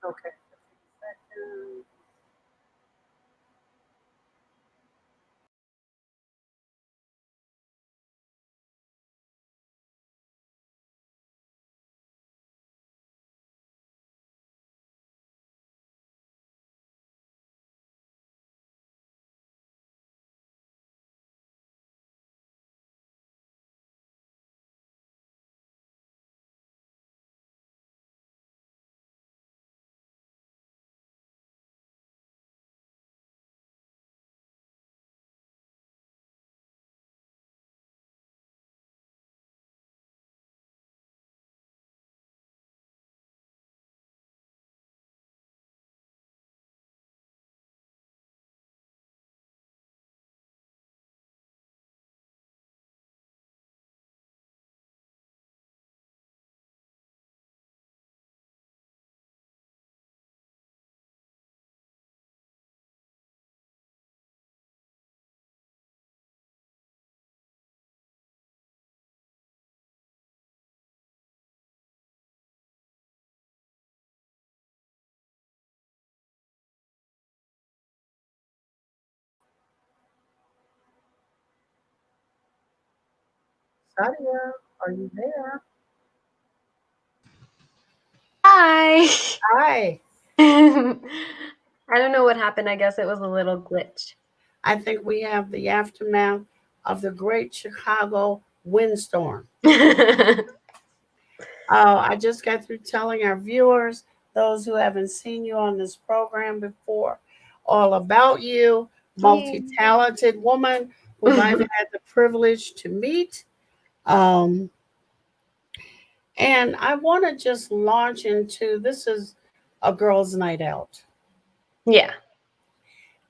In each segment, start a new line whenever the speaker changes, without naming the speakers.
Okay. Second. Sadia, are you there?
Hi.
Hi.
I don't know what happened. I guess it was a little glitch.
I think we have the aftermath of the Great Chicago windstorm. I just got through telling our viewers, those who haven't seen you on this program before, all about you,
Yay.
multi-talented woman who I've had the privilege to meet. Um, and I want to just launch into this is a girls' night out,
Yeah.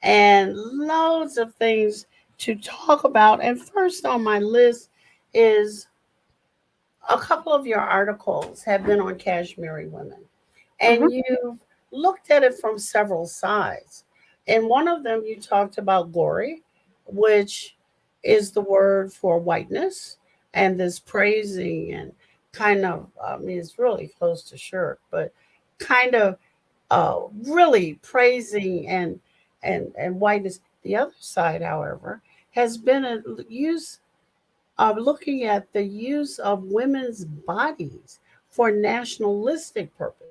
and loads of things to talk about. And first on my list is a couple of your articles have been on Kashmiri women,
Hmm.
and you've looked at it from several sides. In one of them, you talked about glory, which is the word for whiteness, and this praising and kind of, I mean, it's really close to shirk, but kind of really praising and whiteness. The other side, however, has been a use of looking at the use of women's bodies for nationalistic purpose.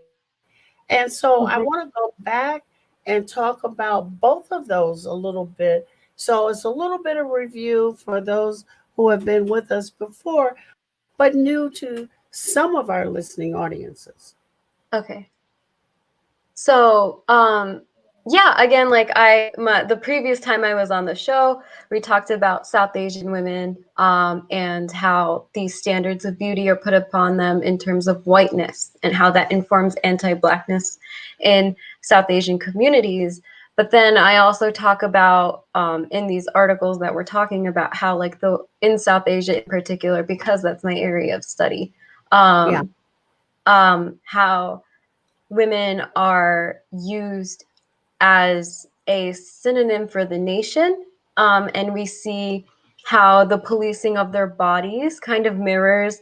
And so I
Hmm.
want to go back and talk about both of those a little bit. So it's a little bit of review for those who have been with us before, but new to some of our listening audiences.
Okay. So, yeah, again, like the previous time I was on the show, we talked about South Asian women, and how these standards of beauty are put upon them in terms of whiteness and how that informs anti-Blackness in South Asian communities. But then I also talk about, in these articles that we're talking about, how like in South Asia in particular, because that's my area of study,
Yeah.
um, how women are used as a synonym for the nation. And we see how the policing of their bodies kind of mirrors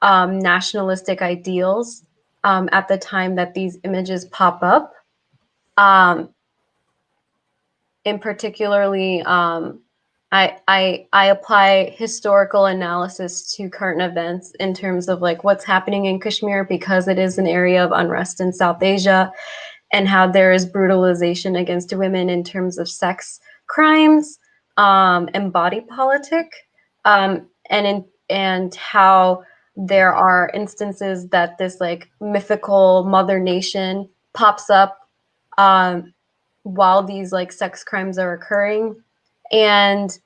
nationalistic ideals at the time that these images pop up. Um, in particularly, I apply historical analysis to current events in terms of like what's happening in Kashmir, because it is an area of unrest in South Asia, and how there is brutalization against women in terms of sex crimes, and body politic, um, and how there are instances that this like mythical mother nation pops up, um, while these like sex crimes are occurring. And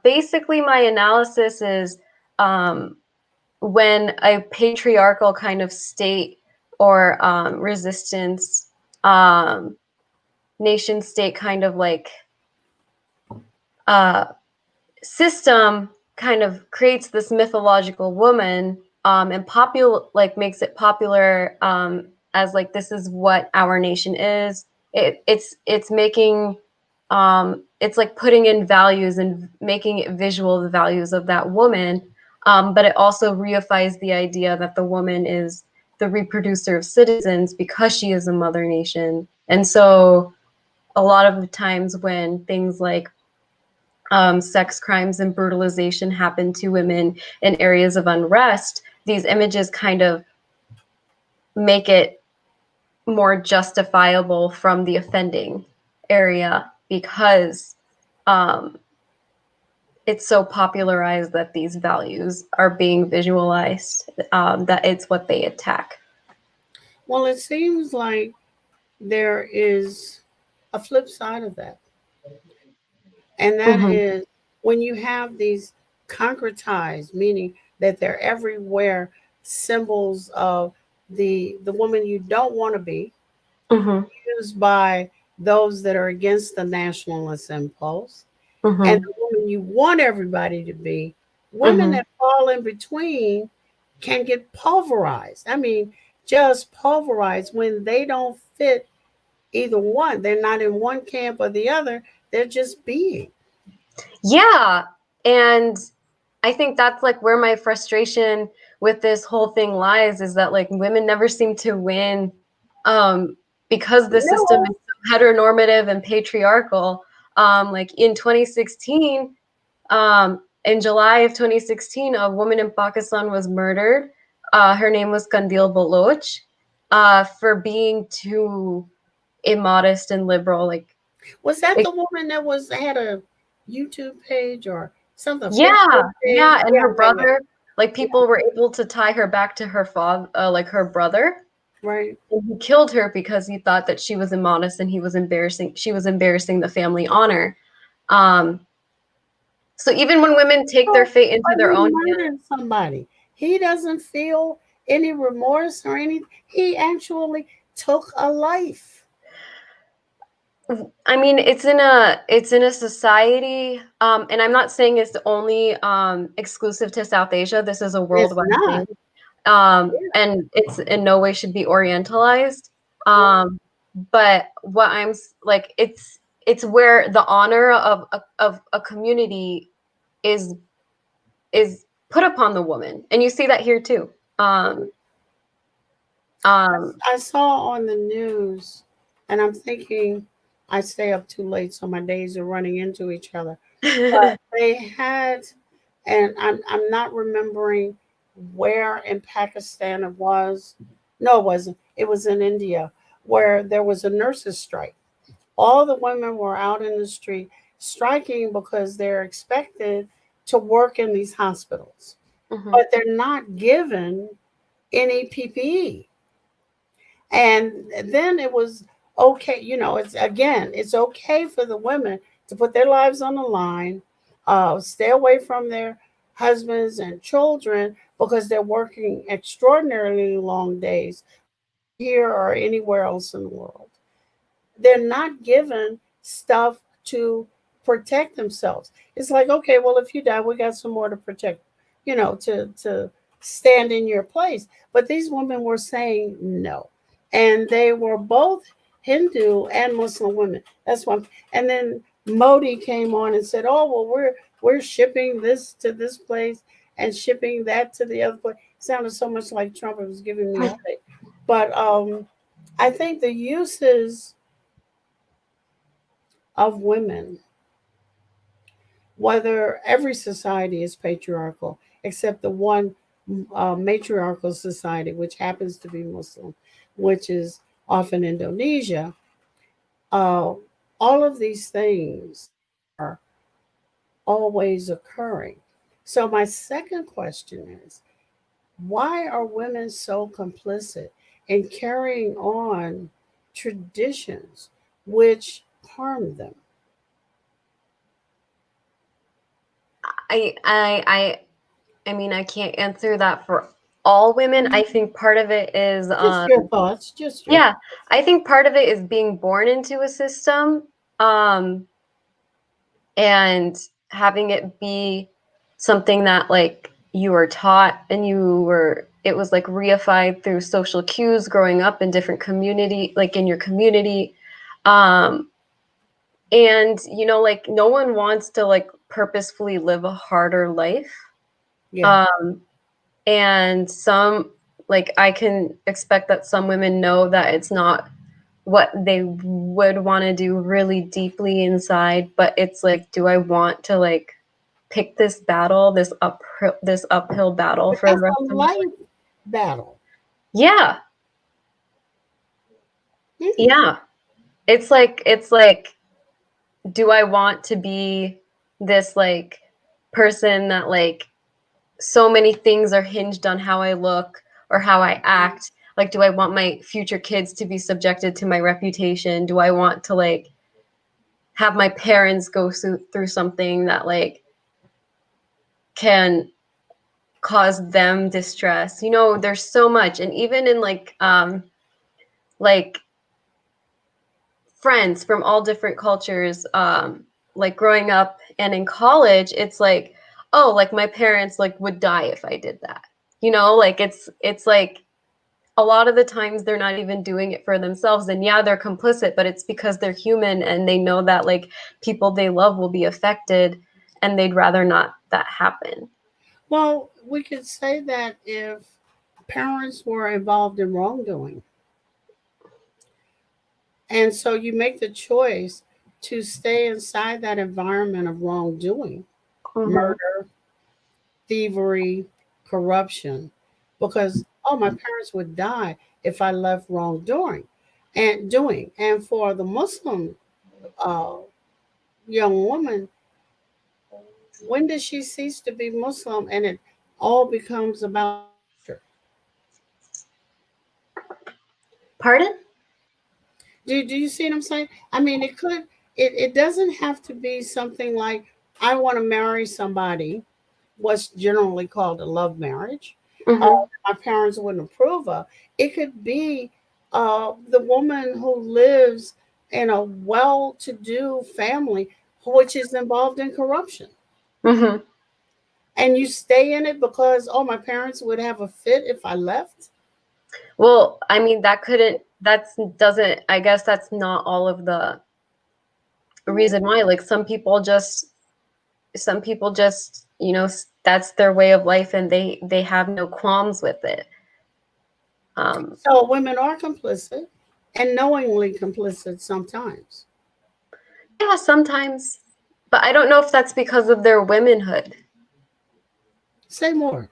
basically my analysis is, um, when a patriarchal kind of state or resistance, um, nation state kind of like uh, system kind of creates this mythological woman, and popular like makes it popular, as like this is what our nation is. It's making, it's like putting in values and making it visual, the values of that woman, but it also reifies the idea that the woman is the reproducer of citizens because she is a mother nation. And so a lot of the times when things like sex crimes and brutalization happen to women in areas of unrest, these images kind of make it more justifiable from the offending area because it's so popularized that these values are being visualized, that it's what they attack.
Well, it seems like there is a flip side of that. And that
Mm-hmm.
is when you have these concretized, meaning that they're everywhere, symbols of the woman you don't want to be,
Mm-hmm.
used by those that are against the nationalist impulse, and
Mm-hmm.
the woman you want everybody to be. Women
Mm-hmm.
that fall in between can get pulverized. I mean, just pulverized when they don't fit either one. They're not in one camp or the other. They're just being.
Yeah. And I think that's like where my frustration with this whole thing lies, is that like women never seem to win, because the system
No.
is so heteronormative and patriarchal. Like in 2016, in July of 2016, a woman in Pakistan was murdered. Her name was Kandil Baloch, for being too immodest and liberal.
Was that
Like
the woman that was had a YouTube page or something,
yeah,
Facebook page?
yeah, and
Yeah,
her
yeah, yeah.
brother, like people were able to tie her back to her father, like her brother,
Right.
and he killed her because he thought that she was immodest and she was embarrassing the family honor. Um, so even when women take their
Oh,
fate into
but
their
he
own
murdered somebody. He doesn't feel any remorse or anything. He actually took a life.
hands, I mean, it's in a society, and I'm not saying it's only exclusive to South Asia. This is a
It's
worldwide
not.
thing, and it's in no way should be orientalized. Um, but what like, it's where the honor of a community is is put upon the woman, and you see that here too. Um, um,
I saw on the news, and I'm thinking I stay up too late, so my days are running into each other. But they had, and I'm not remembering where in Pakistan it was. No, it wasn't. It was in India, where there was a nurses' strike. All the women were out in the street striking because they're expected to work in these hospitals,
mhm.
but they're not given any PPE. And then it was okay, it's again, it's okay for the women to put their lives on the line, stay away from their husbands and children because they're working extraordinarily long days here or anywhere else in the world. They're not given stuff to protect themselves. It's like, okay, well, if you die, we got some more to protect, to stand in your place. But these women were saying no, and they were both Hindu and Muslim women. That's one. And then Modi came on and said, "Oh, well, we're shipping this to this place and shipping that to the other place." It sounded so much like Trump. It was giving me a headache. But I think the uses of women, whether every society is patriarchal except the one matriarchal society, which happens to be Muslim, which is often Indonesia, uh, all of these things are always occurring. So, my second question is, why are women so complicit in carrying on traditions which harm them?
I I I I mean, I can't answer that for all women. I think part of it is,
Just your thoughts, just your
yeah, I think part of it is being born into a system, um, and having it be something that like you were taught and it was like reified through social cues growing up in different community, like in your community. Um, and like no one wants to like purposefully live a harder life.
yeah.
Um, and some like I can expect that some women know that it's not what they would want to do really deeply inside, but it's like, do I want to like pick this battle, this uphill battle
But
for the
that's
rest
a
of my life?
life battle.
Yeah.
Hmm.
Yeah. It's like do I want to be this like person that like so many things are hinged on how I look or how I act? Like, do I want my future kids to be subjected to my reputation? Do I want to like have my parents go through something that like can cause them distress? You know, there's so much. And even in like friends from all different cultures, like growing up and in college, it's like, oh, like my parents like would die if I did that. You know, like it's like a lot of the times they're not even doing it for themselves, and yeah, they're complicit, but it's because they're human and they know that like people they love will be affected, and they'd rather not that happen.
Well, we could say that if parents were involved in wrongdoing, and so you make the choice to stay inside that environment of wrongdoing,
Mm-hmm.
murder, thievery, corruption, because oh, my parents would die if I left wrongdoing and doing. And for the Muslim uh, young woman, when does she cease to be Muslim and it all becomes about culture?
Pardon?
Do you see what I'm saying? I mean, it doesn't have to be something like I want to marry somebody, what's generally called a love marriage.
Mm-hmm.
My parents wouldn't approve of. It could be the woman who lives in a well-to-do family, which is involved in corruption,
Mm-hmm.
and you stay in it because oh, my parents would have a fit if I left.
Well, I mean, that's doesn't, I guess that's not all of the reason why. Like some people just, you know, that's their way of life and they have no qualms with it. Um,
So women are complicit and knowingly complicit sometimes.
yeah, sometimes, but I don't know if that's because of their womanhood.
Say more.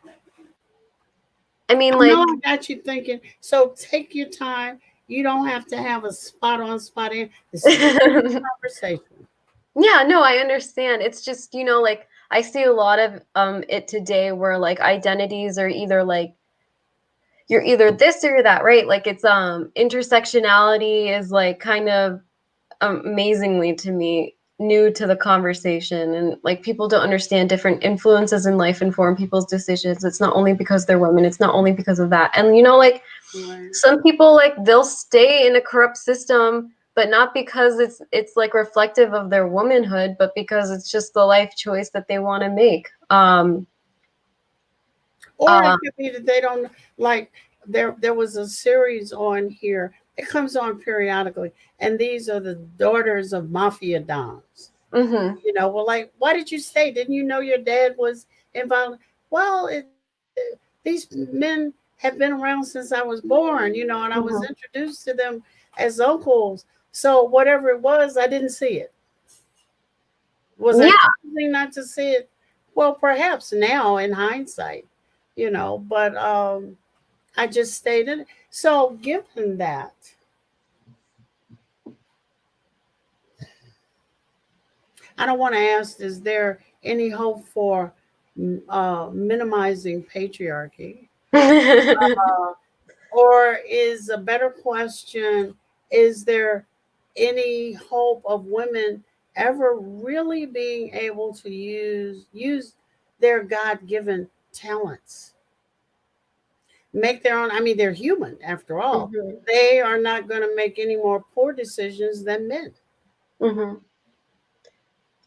I mean,
I know
like,
I got you thinking. So take your time. You don't have to have a spot on spot in. This is
yeah,
conversation.
no, I understand. It's just, you know, like I see a lot of it today where like identities are either like you're either this or you're that, right? Like it's intersectionality is like kind of amazingly to me new to the conversation, and like people don't understand different influences in life inform people's decisions. It's not only because they're women, it's not only because of that. And you know, like
Right.
some people like they'll stay in a corrupt system, but not because it's like reflective of their womanhood, but because it's just the life choice that they want to make.
Or it
uh,
could be that they don't like there was a series on here. It comes on periodically, and these are the daughters of mafia dons.
mm-hmm,
You know, well, like, why did you stay? Didn't you know your dad was involved? Well, these men have been around since I was born, you know, and I was
mm-hmm.
introduced to them as uncles. So whatever it was, I didn't see it. Was I
Yeah.
choosing not to see it? Well, perhaps now in hindsight, you know, but I just stayed in it. So given that, I don't want to ask, is there any hope for minimizing patriarchy? Uh, or is a better question, is there any hope of women ever really being able to use their God-given talents? Make their own, I mean, they're human after all.
Mm-hmm,
They are not going to make any more poor decisions than men.
mm-hmm.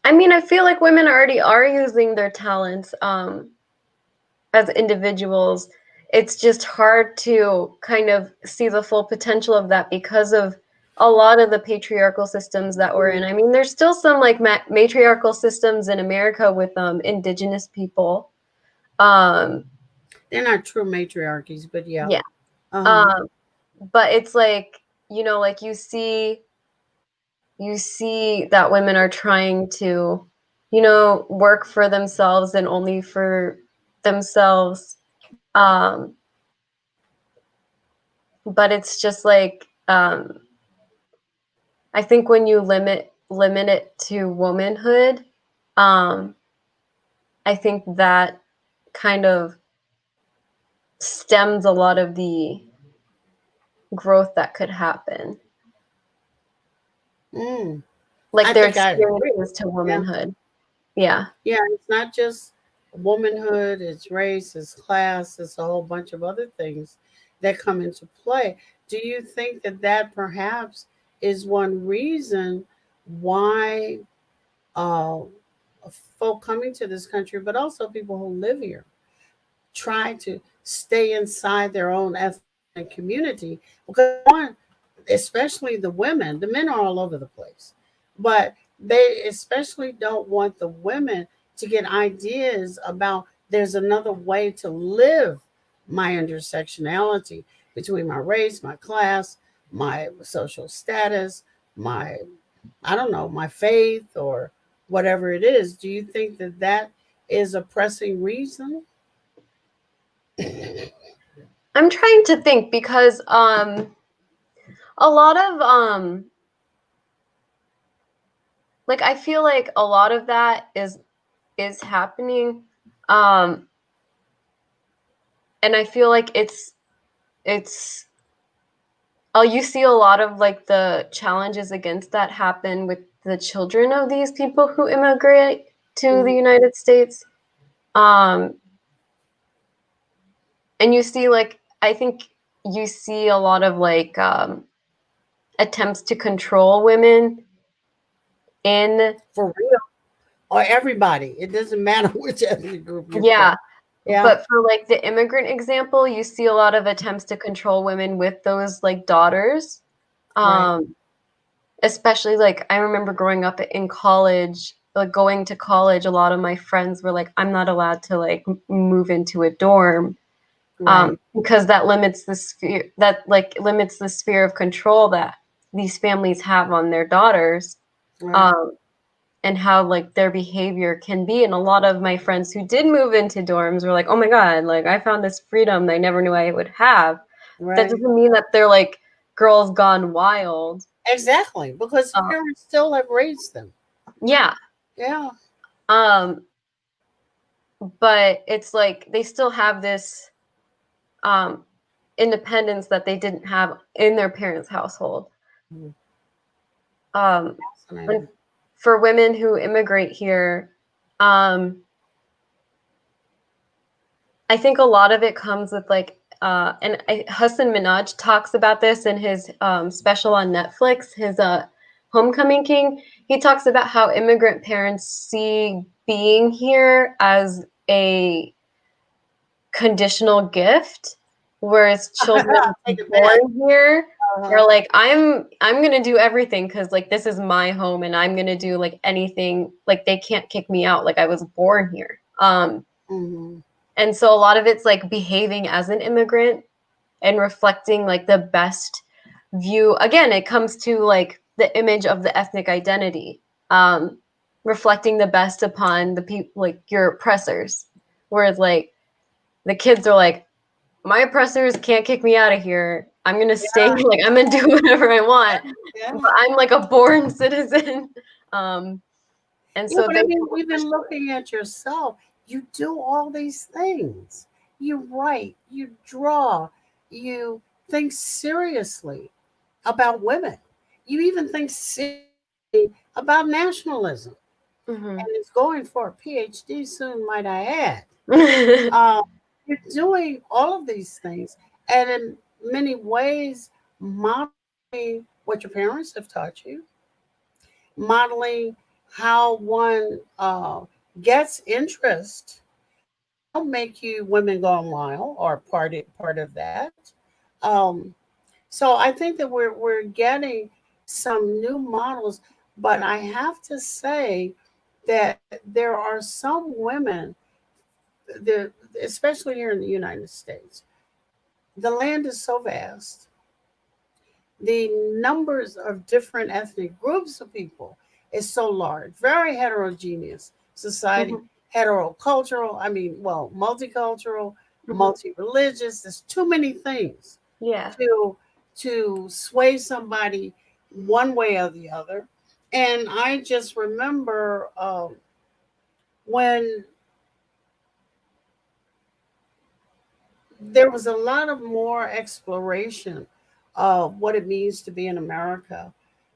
I mean, I feel like women already are using their talents as individuals. It's just hard to kind of see the full potential of that because of a lot of the patriarchal systems that we're in. I mean, there's still some like matriarchal systems in America with indigenous people. Um,
They're not true matriarchies, but yeah.
Yeah.
Uh-huh.
Um, but it's like, like you see that women are trying to, work for themselves and only for themselves. Um, but it's just like, I think when you limit it to womanhood, um, I think that kind of stems a lot of the growth that could happen,
Mm.
like
I
their
think I agree.
experiences to
Yeah.
womanhood. Yeah.
Yeah, it's not just womanhood, it's race, it's class, it's a whole bunch of other things that come into play. Do you think that that perhaps is one reason why uh, folk coming to this country, but also people who live here, try to stay inside their own ethnic community? Because one, especially the men are all over the place, but they especially don't want the women to get ideas about there's another way to live my intersectionality between my race, my class, my social status, my, I don't know, my faith or whatever it is. Do you think that that is a pressing reason?
I'm trying to think because a lot of like I feel like a lot of that is happening, um and I feel like it's oh, you see a lot of like the challenges against that happen with the children of these people who immigrate to the
Mhm.
United States. Um, and you see like I think you see a lot of like attempts to control women in
For real, or everybody. It doesn't matter which ethnic group you're from.
yeah,
Yeah,
but for like the immigrant example, you see a lot of attempts to control women with those like daughters.
right,
Um, especially like I remember growing up in college, like going to college, a lot of my friends were like, I'm not allowed to like move into a dorm,
right,
because that like limits the sphere of control that these families have on their daughters,
right,
um, and how like their behavior can be. And a lot of my friends who did move into dorms were like, oh my God, like I found this freedom I never knew I would have. That
right.
doesn't mean that they're like girls gone wild.
Exactly, because the
Uh,
parents still have raised them.
yeah.
Yeah,
Um, but it's like they still have this um, independence that they didn't have in their parents' household.
mhm.
Um, and
Fascinating.
for women who immigrate here, um, I think a lot of it comes with like, Hassan Minaj talks about this in his special on Netflix, his Homecoming King. He talks about how immigrant parents see being here as a conditional gift, whereas children
Take it
born
back.
here
Uh-huh.
are like, I'm gonna do everything because like this is my home and I'm gonna do like anything, like they can't kick me out, like I was born here.
Hmm.
And so a lot of it's like behaving as an immigrant and reflecting like the best view. Again, it comes to like the image of the ethnic identity, um reflecting the best upon the people, like your oppressors, whereas like the kids are like, my oppressors can't kick me out of here. I'm gonna stay. Like I'm gonna do whatever I want.
Yeah,
But I'm like a born citizen. Um, and
yeah,
so
but
they
I mean, even looking at yourself, you do all these things. You write, you draw, you think seriously about women. You even think seriously about nationalism.
Mhm.
And is going for a PhD soon, might I add. Um, you're doing all of these things, and in many ways, modeling what your parents have taught you, modeling how one gets interest. I'll make you women gone wild, or part of that. Um, so I think that we're getting some new models, but I have to say that there are some women the especially here in the United States, the land is so vast. The numbers of different ethnic groups of people is so large, very heterogeneous society,
Mhm.
heterocultural, I mean, well, multicultural,
Mhm.
multi-religious. There's too many things
Yeah.
to sway somebody one way or the other. And I just remember when there was a lot of more exploration of what it means to be in America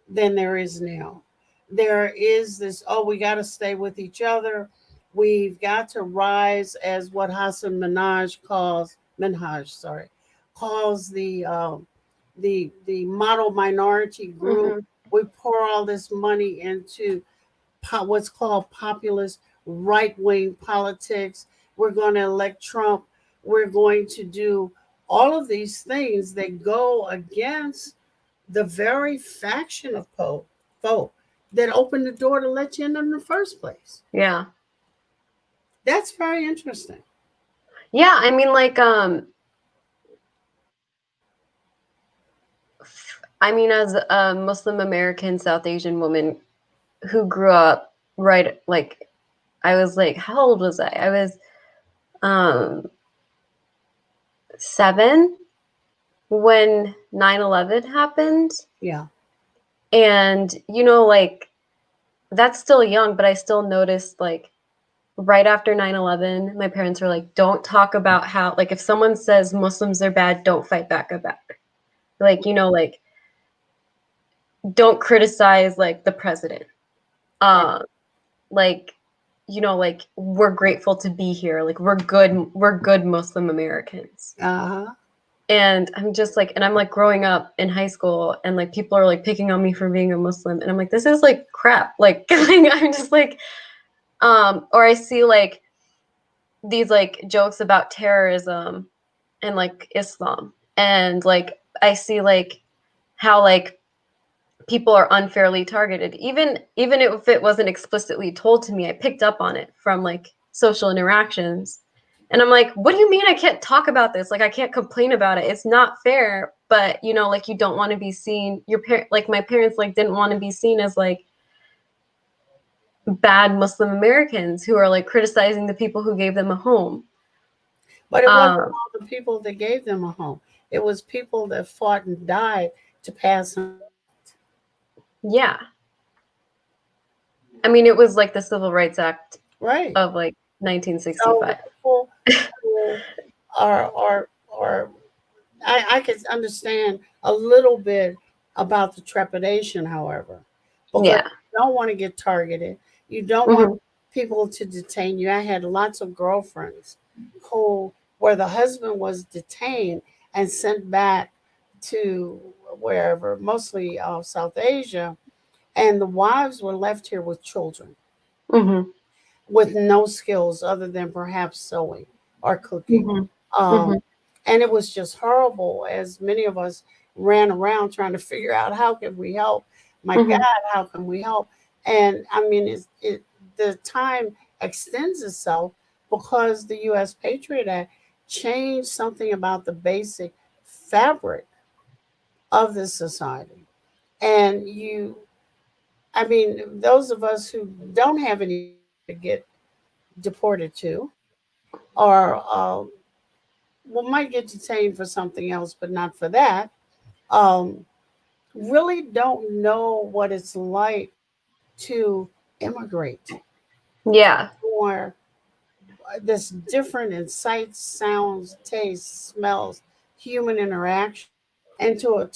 than there is now. There is this, oh, we got to stay with each other. We've got to rise as what Hassan Minhaj, sorry, calls the model minority group.
Mhm.
We pour all this money into what's called populist right wing politics. We're going to elect Trump. We're going to do all of these things that go against the very faction of folk that opened the door to let you in the first place.
Yeah.
That's very interesting.
Yeah, I mean, like, as a Muslim American South Asian woman who grew up right, like, I was like, how old was I? I was 7 when 9/11 happened.
Yeah.
And, like, that's still young, but I still noticed, like, right after 9/11, my parents were like, don't talk about how, like, if someone says Muslims are bad, don't fight back about it. Like, like, don't criticize, like, the president.
Right.
Uh, like, like, we're grateful to be here. Like, we're good Muslim Americans.
Uh huh.
And I'm just like, and I'm like growing up in high school, and like people are like picking on me for being a Muslim, and I'm like, this is like crap. Like, I'm just like, or I see like these like jokes about terrorism and like Islam, and like I see like how like people are unfairly targeted. Even if it wasn't explicitly told to me, I picked up on it from like social interactions. And I'm like, what do you mean I can't talk about this? Like, I can't complain about it. It's not fair. But like, you don't want to be seen. Like, my parents like didn't want to be seen as like bad Muslim Americans who are like criticizing the people who gave them a home.
But it wasn't
Um,
all the people that gave them a home. It was people that fought and died to pass them.
yeah. I mean, it was like the Civil Rights Act
Right.
of like
So the
1965.
people who are I can understand a little bit about the trepidation, however, because
Yeah.
you don't want to get targeted. You don't want
Hmm.
people to detain you. I had lots of girlfriends who, where the husband was detained and sent back to wherever, mostly South Asia, and the wives were left here with children
Hmm.
with no skills other than perhaps sewing or cooking.
Mhm.
Um,
Mhm.
and it was just horrible as many of us ran around trying to figure out how can we help. My
Mhm.
God, how can we help? And I mean, the time extends itself because the U.S. Patriot Act changed something about the basic fabric of this society. And I mean, those of us who don't have any to get deported to, or well, might get detained for something else, but not for that. Um, really don't know what it's like to immigrate
Yeah.
for this different in sights, sounds, tastes, smells, human interaction, into a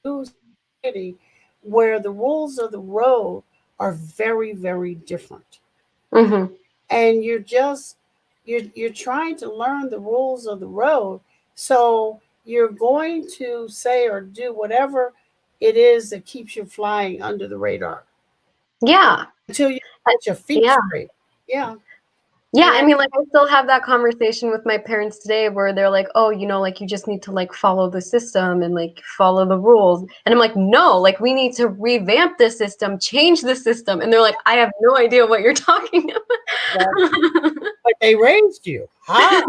new society where the rules of the road are very, very different.
Mhm.
And you're trying to learn the rules of the road, so you're going to say or do whatever it is that keeps you flying under the radar
Yeah.
until you
I,
get your feet
yeah.
straight. Yeah.
Yeah,
And
I mean, like, I still have that conversation with my parents today where they're like, oh, you know, like, you just need to, like, follow the system and, like, follow the rules. And I'm like, no, like, we need to revamp the system, change the system. And they're like, I have no idea what you're talking about.
but they raised you. How?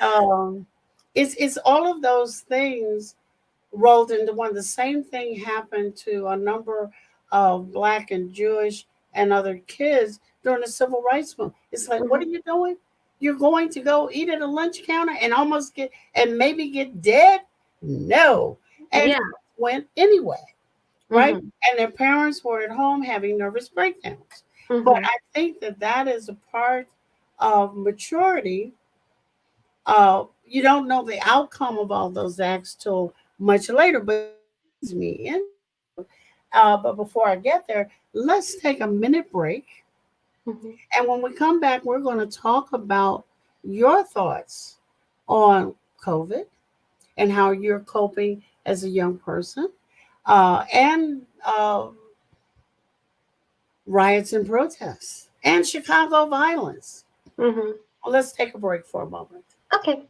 Um, it's all of those things rolled into one. The same thing happened to a number of Black and Jewish and other kids during the Civil Rights Movement. It's like, what are
Mhm.
you doing? You're going to go eat at a lunch counter and almost get and maybe get dead? No. And
Yeah.
went anyway, right?
Mhm.
And their parents were at home having nervous breakdowns. But
Mhm.
I think that that is a part of maturity. You don't know the outcome of all those acts till much later, but leads me into. But before I get there, let's take a minute break.
Mhm.
And when we come back, we're going to talk about your thoughts on COVID and how you're coping as a young person, and riots and protests and Chicago violence.
Mhm.
Well, let's take a break for a moment.
Okay.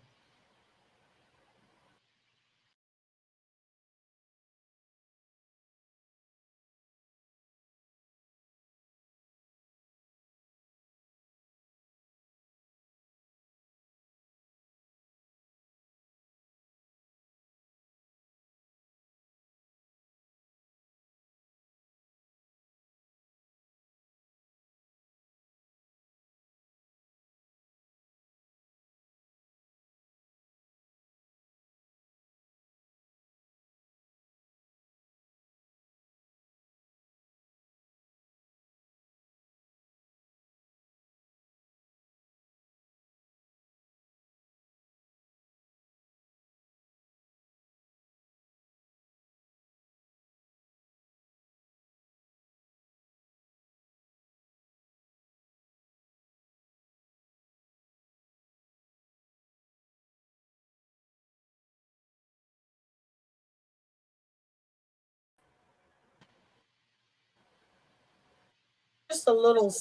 Just a little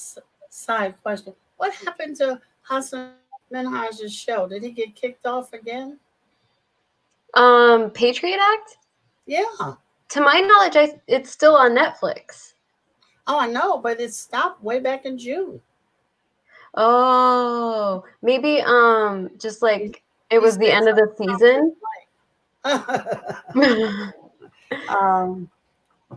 side question. What happened to Hassan Minhaj's show? Did he get kicked off again?
Patriot Act?
Yeah.
To my knowledge, it's still on Netflix.
Oh, I know, but it stopped way back in June.
Oh, maybe just
He,
like it
he
was the
said
end of the season.
something. um,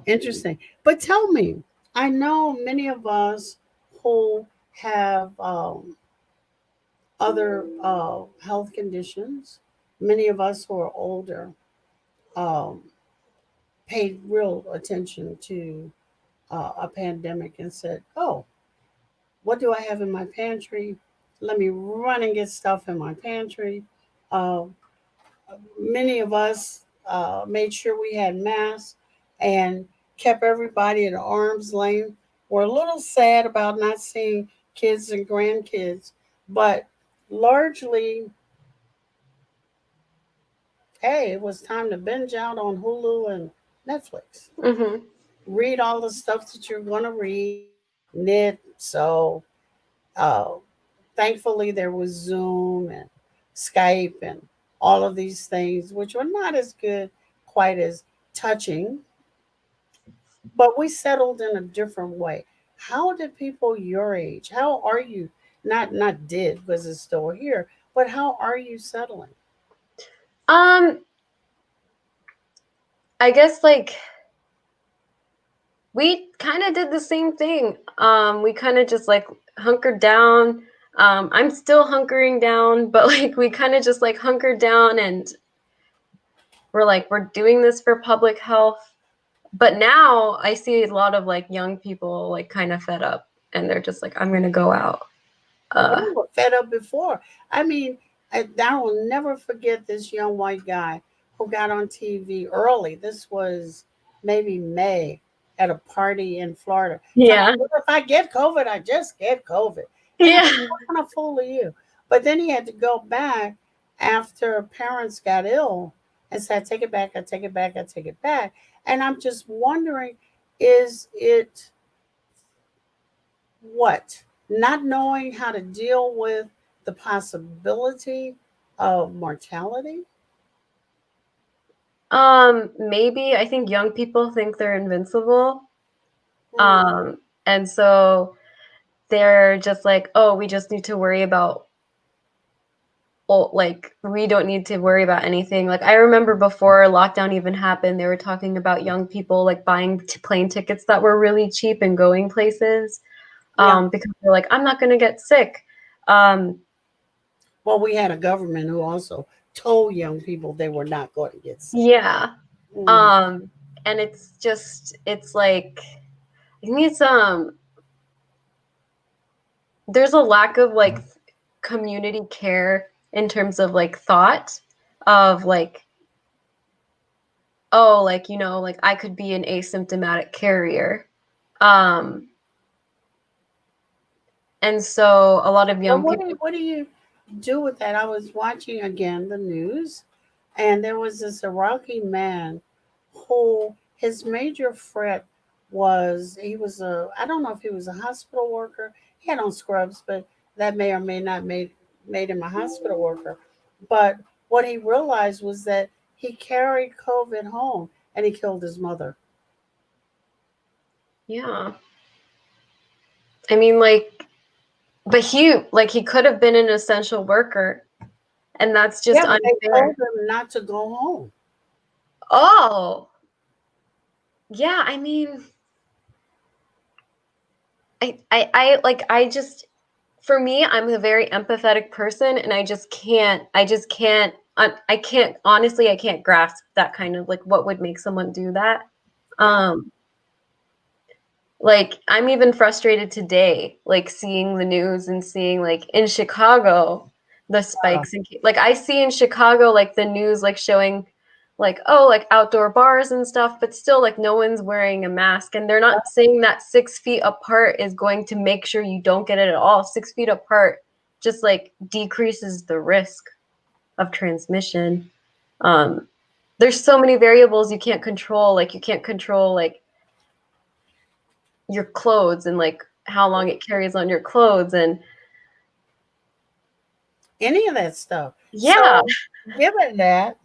Interesting. But tell me, I know many of us who have other health conditions, many of us who are older, um, paid real attention to a pandemic and said, oh, what do I have in my pantry? Let me run and get stuff in my pantry. Uh, Many of us made sure we had masks and kept everybody at arm's length. We're a little sad about not seeing kids and grandkids, but largely, hey, it was time to binge out on Hulu and Netflix.
Hmm.
Read all the stuff that you're going to read, knit, sew. Uh, Thankfully, there was Zoom and Skype and all of these things, which were not as good, quite as touching, but we settled in a different way. How did people your age? How are you? Not did because it's still here, but how are you settling?
Um, I guess like we kind of did the same thing. We kind of just like hunkered down. I'm still hunkering down, but like we kind of just like hunkered down and we're like we're doing this for public health. But now I see a lot of like young people like kind of fed up and they're just like I'm going to go out.
We
Uh
were fed up before. I mean, I will never forget this young white guy who got on TV early. This was maybe May at a party in Florida. Talking
yeah.
about, "Well, if I get COVID, I just get COVID." And I'm
Yeah.
like, what kind of fool are you? But then he had to go back after parents got ill and said, take it back, I take it back, I take it back. And I'm just wondering, is it what? not knowing how to deal with the possibility of mortality.
Maybe I think young people think they're invincible.
Hmm.
And so they're just like, oh, we just need to worry about, well, like, we don't need to worry about anything. Like, I remember before lockdown even happened, they were talking about young people like buying plane tickets that were really cheap and going places,
Yeah.
because they're like, I'm not going to get sick. Um,
Well, we had a government who also told young people they were not going to get sick.
yeah.
Hmm.
And it's like, I think it's, there's a lack of like community care in terms of like thought of like, oh, like, you know, like I could be an asymptomatic carrier. Um, and so a lot of
But
young people,
what do you do with that? I was watching again the news, and there was this Iraqi man who his major threat was he was a I don't know if he was a hospital worker. He had on scrubs, but that may or may not made him a hospital worker. But what he realized was that he carried COVID home and he killed his mother.
yeah. I mean, like, but he could have been an essential worker, and that's just
Yeah, but they told
unfair.
him not to go home.
Oh, yeah. I mean, I just, for me, I'm a very empathetic person, and I can't, honestly, I can't grasp that kind of like what would make someone do that.
Yeah.
Um, like I'm even frustrated today, like seeing the news and seeing like in Chicago, the spikes in like I see in Chicago like the news like showing like, oh, like outdoor bars and stuff, but still like no one's wearing a mask, and they're not saying that 6 feet apart is going to make sure you don't get it at all. 6 feet apart just like decreases the risk of transmission. Um, there's so many variables you can't control. Like you can't control like your clothes and like how long it carries on your clothes, and
Any of that stuff.
yeah.
So, given that,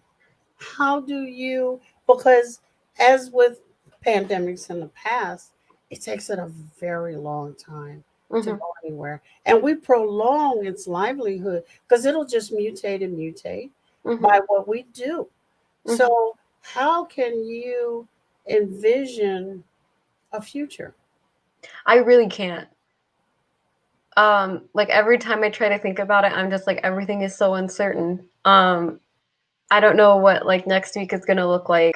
how do you, because as with pandemics in the past, it takes it a very long time to
Hmm.
go anywhere. And we prolong its livelihood because it'll just mutate and mutate
Hmm.
by what we do.
Hmm.
So, how can you envision a future?
I really can't. Like every time I try to think about it, I'm just like everything is so uncertain. I don't know what like next week is gonna look like.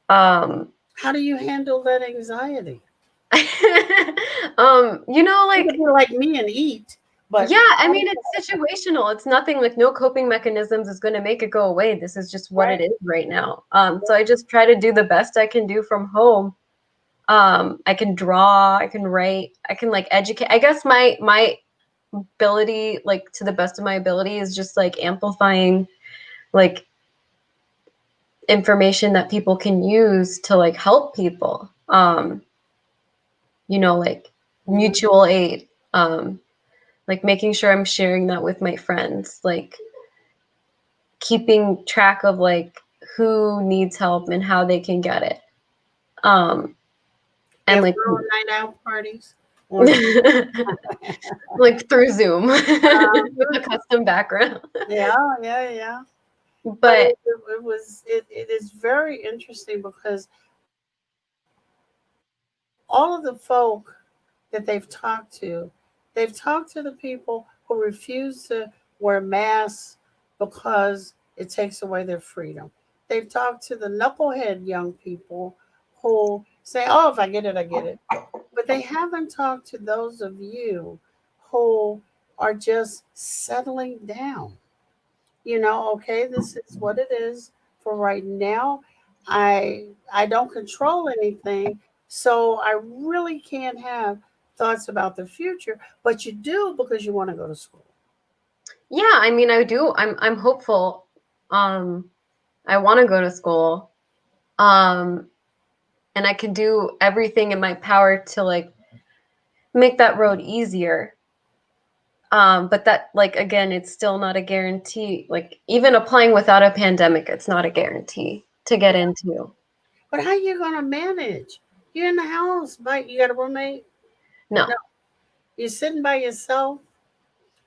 um
How do you handle that anxiety?
you know,
You could
like,
be like me and eat, but
yeah, I
how do
mean, it's situational. It's nothing, like no coping mechanisms is going to make it go away. This is just what it
right?
is right now. So I just try to do the best I can do from home. I can draw, I can write, I can like educate. I guess my ability, like to the best of my ability, is just like amplifying like information that people can use to like help people. You know, like
Mhm.
mutual aid. Like making sure I'm sharing that with my friends, like keeping track of like who needs help and how they can get it. Um, and
Give
like
girl night out parties on
like through Zoom with a custom background.
yeah, yeah, yeah. But
But
it is very interesting because all of the folk that they've talked to the people who refuse to wear masks because it takes away their freedom. They've talked to the knucklehead young people who say, "Oh, if I get it, I get it." But they haven't talked to those of you who are just settling down. Okay, this is what it is for right now. I don't control anything, so I really can't have thoughts about the future, but you do because you want to go to school.
yeah, I mean, I do. I'm hopeful. Um, I want to go to school. Um, and I can do everything in my power to like make that road easier. But that, like, again, it's still not a guarantee. Like, even applying without a pandemic, it's not a guarantee to get into.
But how you gonna manage? You're in the house, but you got a roommate?
No,
No. You're sitting by yourself.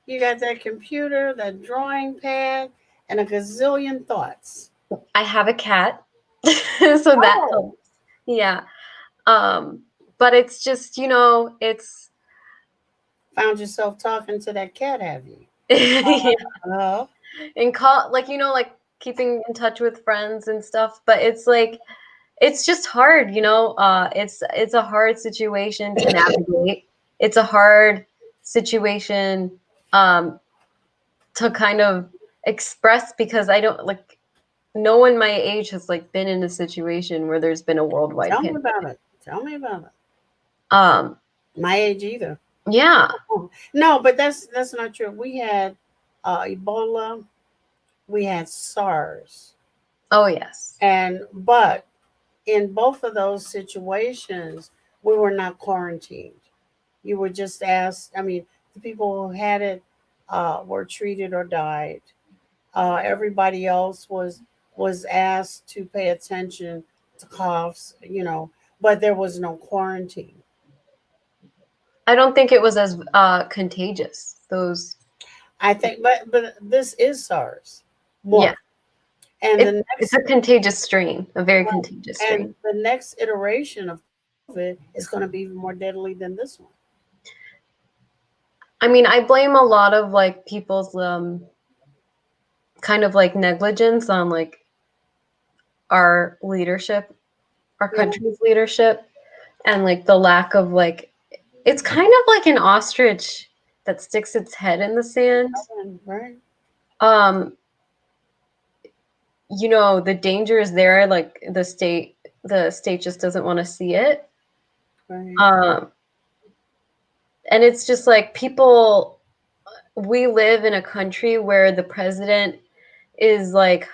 You got that computer, that drawing pad, and a gazillion thoughts.
I have a cat, so that
Oh,
helps. Yeah. Um, but it's just, it's
found yourself talking to that cat, have you?
yeah,
Uh,
and call, like, like keeping in touch with friends and stuff. But it's like, it's just hard, it's a hard situation to navigate. It's a hard situation um to kind of express, because I don't, like, no one my age has, like, been in a situation where there's been a worldwide
tell me about
pandemic.
it. Tell me about it.
Um,
My age either.
yeah.
Oh, no, but that's not true. We had Ebola. We had SARS,
Oh, yes.
and but in both of those situations, we were not quarantined. You were just asked. I mean, the people who had it were treated or died. Everybody else was asked to pay attention to coughs, but there was no quarantine.
I don't think it was as contagious. Those,
I think, but this is SARS
yeah.
more, and the
It's
next
a contagious strain, a very contagious
and
strain.
the next iteration of COVID is going to be even more deadly than this one.
I mean, I blame a lot of, like, people's kind of, like, negligence on, like, our leadership, our
Yeah,
country's leadership, and, like, the lack of, like, it's kind of like an ostrich that sticks its head in the sand.
right,
Um, the danger is there, like, the state just doesn't want to see it.
right.
Um, and it's just like, we live in a country where the president is, like,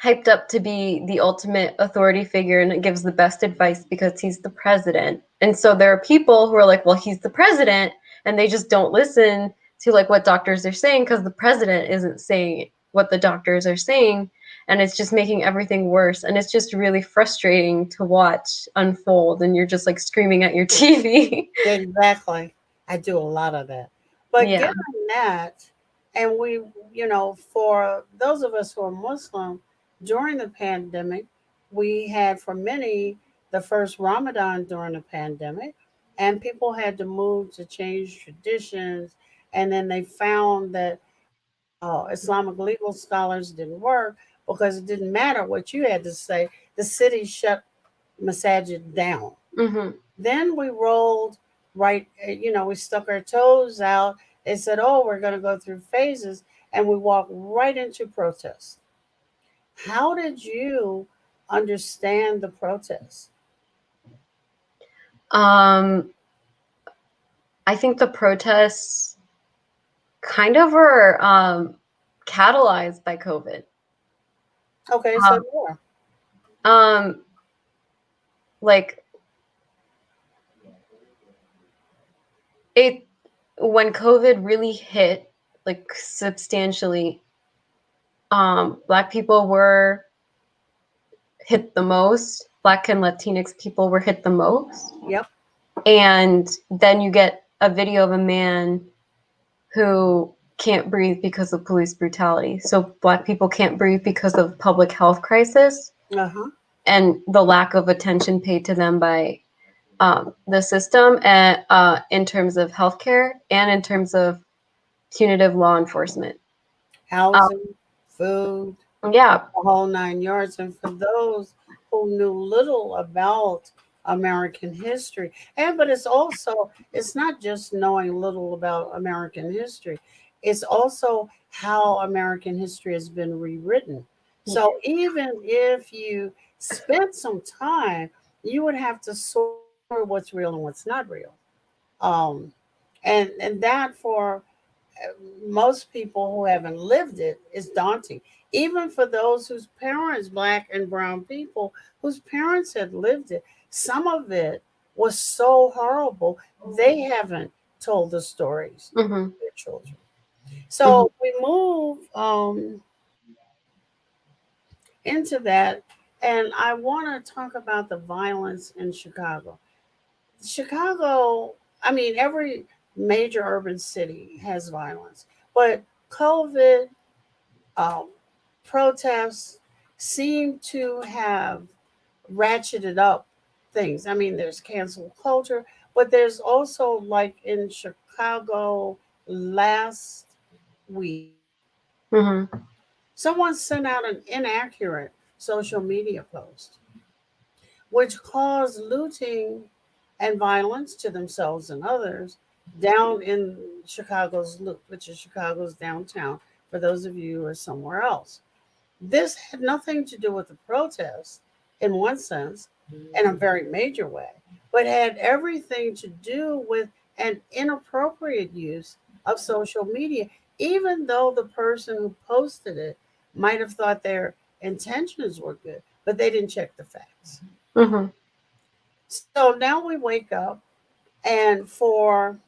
hyped up to be the ultimate authority figure, and it gives the best advice because he's the president. And so there are people who are like, well, he's the president, and they just don't listen to, like, what doctors are saying, because the president isn't saying what the doctors are saying, and it's just making everything worse, and it's just really frustrating to watch unfold, and you're just, like, screaming at your TV.
Exactly. I do a lot of that. But
Yeah.
given that, and we, for those of us who are Muslim, during the pandemic, we had for many the first Ramadan during the pandemic, and people had to move to change traditions. And then they found that Islamic legal scholars didn't work because it didn't matter what you had to say. The city shut masajid down.
Hmm.
Then we rolled right, we stuck our toes out. They said, oh, we're going to go through phases. And we walked right into protest. How did you understand the protest?
um I think the protests kind of were catalyzed by COVID.
Okay, so
Um,
more.
um, like, it when COVID really hit, like, substantially, Black people were hit the most. Black and Latinx people were hit the most.
Yep.
And then you get a video of a man who can't breathe because of police brutality. So Black people can't breathe because of public health crisis
Uh huh.
and the lack of attention paid to them by the system, and in terms of healthcare and in terms of punitive law enforcement. Um,
Housing, food,
yeah.
the whole 9 yards. And for those who knew little about American history, and but it's not just knowing little about American history, it's also how American history has been rewritten. So even if you spent some time, you would have to sort what's real and what's not real. Um, and that for most people who haven't lived it is daunting. Even for those whose parents, black and brown people, whose parents had lived it, some of it was so horrible. They haven't told the stories
Mm-hmm.
to their children.
Mm-hmm.
So we move into that, and I want to talk about the violence in Chicago. Chicago, I mean, every major urban city has violence, but COVID, um, protests seem to have ratcheted up things. I mean, there's cancel culture, but there's also, like in Chicago last week,
Mm-hmm.
someone sent out an inaccurate social media post, which caused looting and violence to themselves and others down in Chicago's Loop, which is Chicago's downtown, for those of you who are somewhere else. This had nothing to do with the protest in one sense, in a very major way, but had everything to do with an inappropriate use of social media, even though the person who posted it might have thought their intentions were good, but they didn't check the facts.
Mm-hmm.
So now we wake up, and for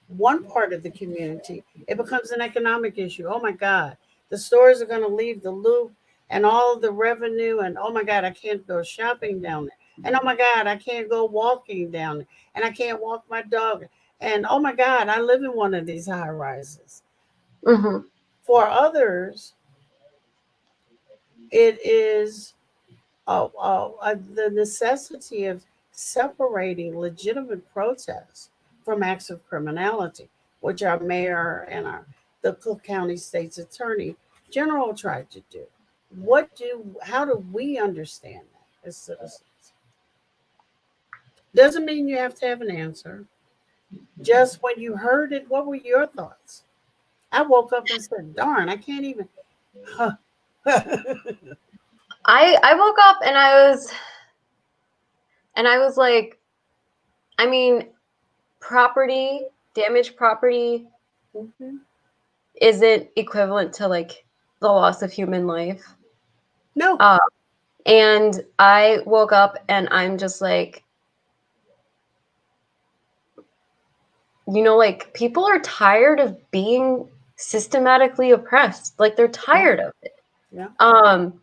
one part of the community, it becomes an economic issue. Oh my God, the stores are going to leave the loop and all of the revenue. And oh my God, I can't go shopping down there. And oh my God, I can't go walking down there. And I can't walk my dog. And oh my God, I live in one of these high rises.
Mm-hmm.
For others, it is the necessity of separating legitimate protests from acts of criminality, which our mayor and the Cook County State's Attorney General tried to do. How do we understand that as citizens? Doesn't mean you have to have an answer. Just when you heard it, what were your thoughts? I woke up and said, "Darn, I can't even." Huh.
I woke up and I was like, I mean, damaged property
Mhm.
isn't equivalent to like the loss of human life.
No,
Uh, and I woke up and I'm just like, like people are tired of being systematically oppressed. Like they're
yeah,
tired of it.
yeah,
Um,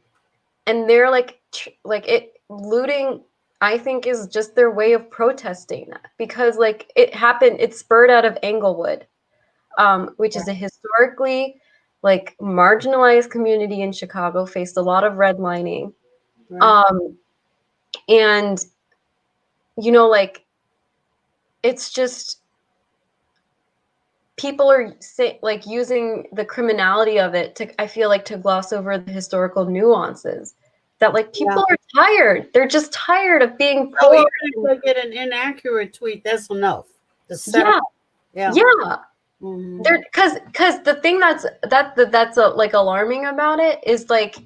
and they're like it looting. I think is just their way of protesting that because like it happened. It spurred out of Englewood, which is
right,
a historically like marginalized community in Chicago, faced a lot of redlining.
right,
Um, and like it's just people are like using the criminality of it to I feel like to gloss over the historical nuances that like
yeah.
people are tired. They're just tired of being
So
poor.
even if they get an inaccurate tweet, that's enough to set them
Yeah,
off. Yeah.
yeah.
Hmm.
They're because the thing that's like alarming about it is like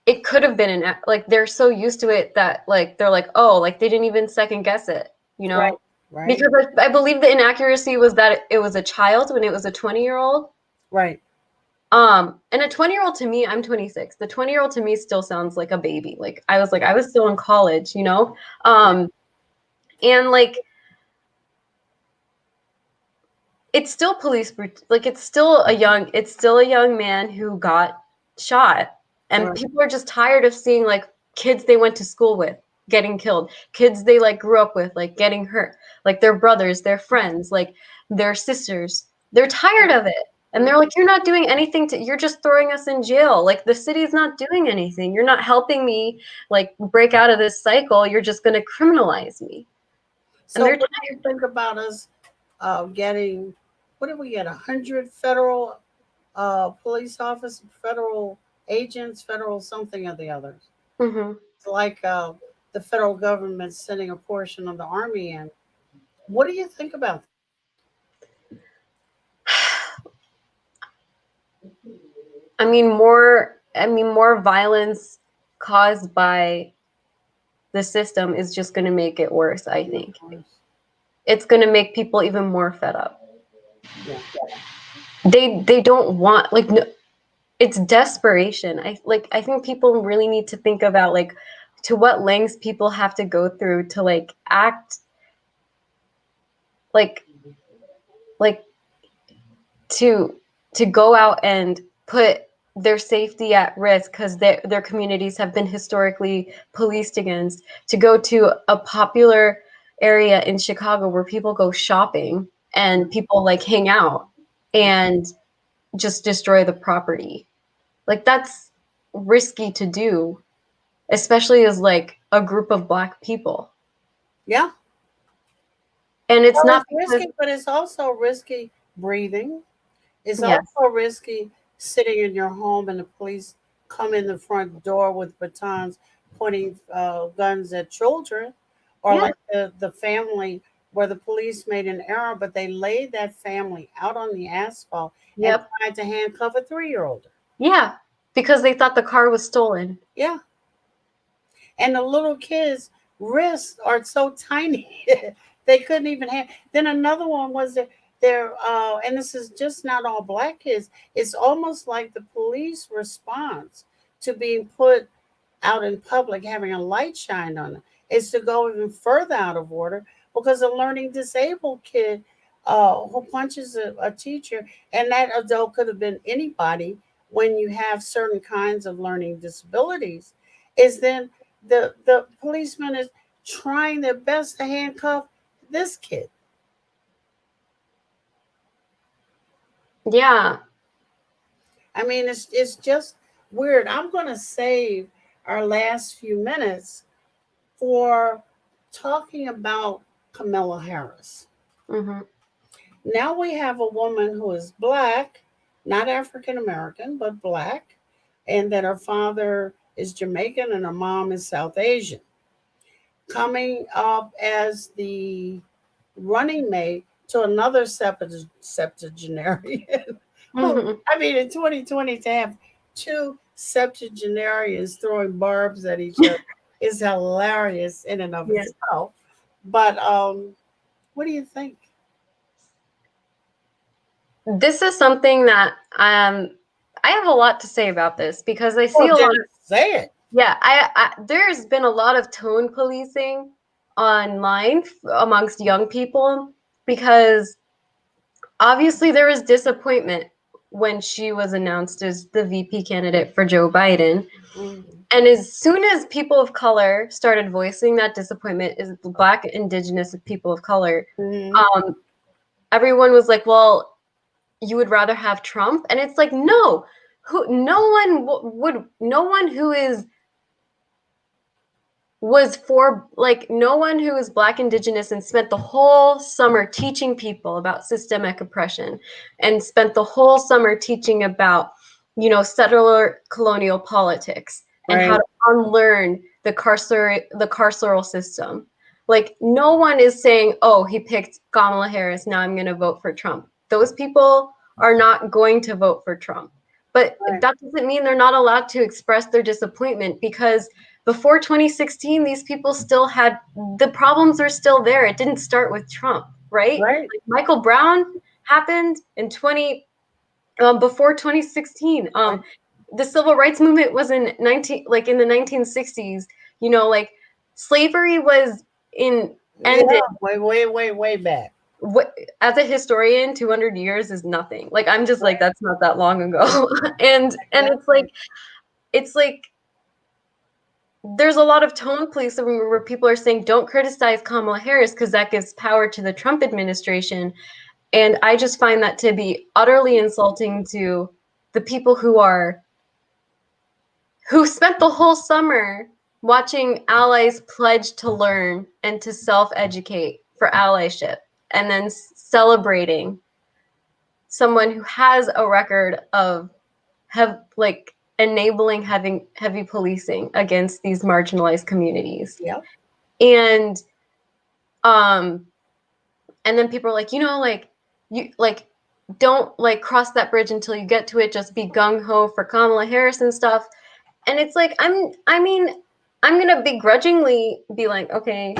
it could have been an like they're so used to it that like they're like oh like they didn't even second guess it,
Right. Right.
because I believe the inaccuracy was that it was a child when it was a 20-year-old.
Right.
And a 20-year-old to me, I'm 26. The 20-year-old to me still sounds like a baby. Like I was still in college,
Yeah.
Um, and like it's still like it's still a young man who got shot. And
Right.
people are just tired of seeing like kids they went to school with getting killed, kids they like grew up with like getting hurt, like their brothers, their friends, like their sisters. They're tired of it. And they're like, you're not doing anything you're just throwing us in jail. Like the city's not doing anything. You're not helping me like break out of this cycle. You're just going to criminalize me. And
So
they're
what do you think about us getting? What did we get? 100 federal police officers, federal agents, federal something or the others.
tired.
It's like the federal government sending a portion of the army in. What do you think about
More violence caused by the system is just going to make it worse, I think.
that?
It's going to make people even more fed up.
Yeah.
They don't want like no, it's desperation. I think people really need to think about like to what lengths people have to go through to like act like to go out and put their safety at risk because their communities have been historically policed against, to go to a popular area in Chicago where people go shopping and people like hang out and just destroy the property. Like that's risky to do, especially as like a group of Black people.
Yeah.
And it's
Well,
not
it's risky, but it's also risky breathing. It's
yes.
also risky sitting in your home and the police come in the front door with batons pointing guns at children, or
Yeah.
like the family where the police made an error, but they laid that family out on the asphalt and
Yep.
tried to handcuff a 3-year-old.
Yeah. Because they thought the car was stolen.
Yeah. And the little kids' wrists are so tiny they couldn't even have. Then another one was that and this is just not all Black kids. It's almost like the police response to being put out in public, having a light shine on them, is to go even further out of order because a learning disabled kid who punches a teacher, and that adult could have been anybody when you have certain kinds of learning disabilities, is then the policeman is trying their best to handcuff this kid.
Yeah.
I mean, it's just weird. I'm going to save our last few minutes for talking about Kamala Harris.
Mm-hmm.
Now we have a woman who is Black, not African American, but Black, and that her father is Jamaican and her mom is South Asian, coming up as the running mate to another septuagenarian. Who,
Mm-hmm.
I mean, in 2020, to have two septuagenarians throwing barbs at each other is hilarious in and of
Yeah.
itself. But what do you think?
This is something that I have a lot to say about this because I see
Oh,
a lot of
say it.
yeah, there's been a lot of tone policing online amongst young people because obviously there was disappointment when she was announced as the VP candidate for Joe Biden.
Mm-hmm.
And as soon as people of color started voicing that disappointment, is Black, Indigenous people of color,
Mm-hmm.
everyone was like, well, you would rather have Trump? And it's like, no, no one who was for like no one who is Black, Indigenous, and spent the whole summer teaching people about systemic oppression and spent the whole summer teaching about, settler colonial politics and how
Right.
to unlearn the carceral system. Like no one is saying, oh, he picked Kamala Harris, now I'm going to vote for Trump. Those people are not going to vote for Trump. But
Right.
that doesn't mean they're not allowed to express their disappointment because before 2016, these people still had the problems are still there. It didn't start with Trump, right?
Right.
Like Michael Brown happened in before 2016.
Right.
The civil rights movement was in in the 1960s. Like slavery was ended.
Yeah. Way back.
As a historian, 200 years is nothing. Like I'm just like that's not that long ago. and
Exactly.
it's like there's a lot of tone police where people are saying don't criticize Kamala Harris because that gives power to the Trump administration. And I just find that to be utterly insulting to the people who spent the whole summer watching allies pledge to learn and to self-educate for allyship and then celebrating someone who has a record of enabling having heavy policing against these marginalized communities.
Yeah.
And um and then people are like, you don't cross that bridge until you get to it, just be gung-ho for Kamala Harris and stuff. And it's like I'm gonna begrudgingly be like, okay,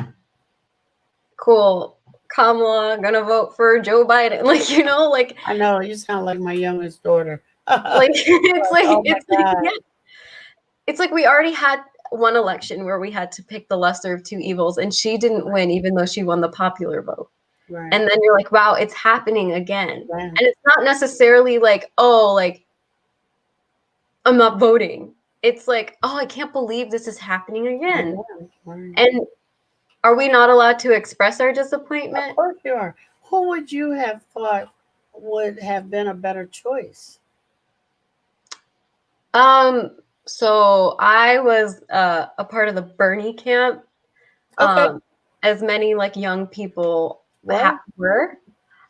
cool, Kamala, gonna vote for Joe Biden.
I know you sound like my youngest daughter.
It's like
Oh my God.
yeah, it's like we already had one election where we had to pick the lesser of two evils, and she didn't win, even though she won the popular vote.
Right.
And then you're like, wow, it's happening again.
Right.
And it's not necessarily like, oh, like, I'm not voting. It's like, oh, I can't believe this is happening again.
Right.
And are we not allowed to express our disappointment?
Of course you are. Who would you have thought would have been a better choice?
So I was a part of the Bernie camp.
Okay.
As many like young people were.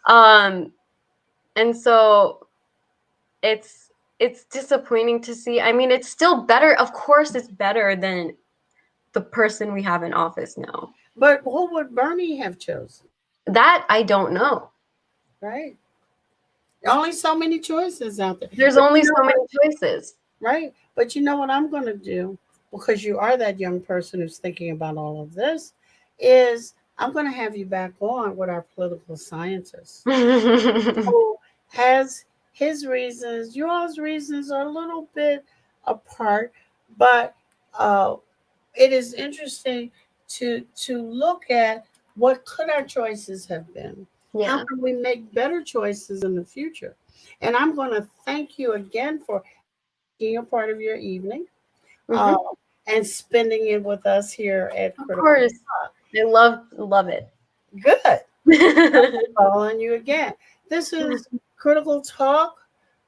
And so it's disappointing to see. I mean, it's still better. Of course, it's better than the person we have in office now.
But who would Bernie have chosen?
That I don't know.
Right. Only so many choices out there.
There's only so many choices.
Right. But you know what I'm going to do, because you are that young person who's thinking about all of this, is I'm going to have you back on with our political scientist who has his reasons. Y'all's reasons are a little bit apart, but it is interesting to look at what could our choices have been.
Yeah.
How can we make better choices in the future? And I'm going to thank you again for being a part of your evening and spending it with us here at
Of
Critical
course.
Talk.
I love it.
Good. Calling you again. This is Critical Talk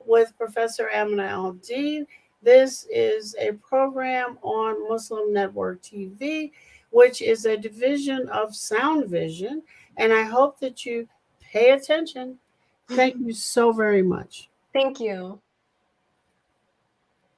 with Professor Aminah Al-Deen. This is a program on Muslim Network TV, which is a division of Sound Vision. And I hope that you pay attention. Thank you so very much.
Thank you.